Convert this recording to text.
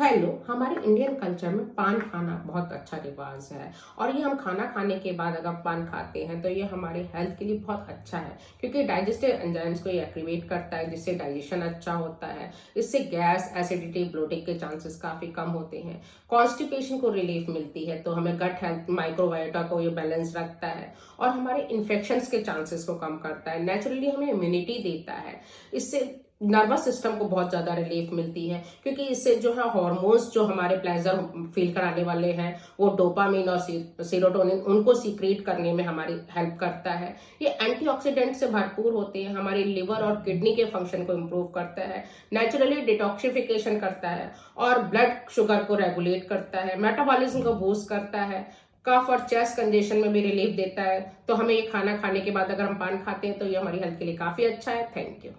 Hello, हमारे Indian culture में पान खाना बहुत अच्छा रिवाज है। और ये हम खाना खाने के बाद अगर पान खाते हैं तो ये हमारे हेल्थ के लिए बहुत अच्छा है, क्योंकि डाइजेस्टिव एंजाइम्स को ये एक्टिवेट करता है, जिससे डाइजेशन अच्छा होता है। इससे गैस, एसिडिटी, ब्लोटिंग के चांसेस काफी कम होते हैं। कॉन्स्टिपेशन को रिलीफ मिलती है, तो हमें गट हेल्थ, माइक्रोबायोटा को ये बैलेंस रखता है और हमारे इन्फेक्शंस के चांसेस को कम करता है। नेचुरली हमें इम्यूनिटी देता है। इससे नर्वस सिस्टम को बहुत ज्यादा रिलीफ मिलती है, क्योंकि इससे जो है हॉर्मोन्स जो हमारे प्लेजर फील कराने वाले हैं, वो डोपामिन और सीरोटोनिन, उनको सीक्रेट करने में हमारी हेल्प करता है। ये एंटीऑक्सीडेंट से भरपूर होते हैं, हमारे लिवर और किडनी के फंक्शन को इम्प्रूव करता है, नेचुरली डिटॉक्सिफिकेशन करता है और ब्लड शुगर को रेगुलेट करता है, मेटाबॉलिज्म को बूस्ट करता है, कफ और चेस्ट कंजेशन में भी रिलीफ देता है। तो हमें ये खाना खाने के बाद अगर हम पान खाते हैं तो ये हमारी हेल्थ के लिए काफी अच्छा है। Thank you.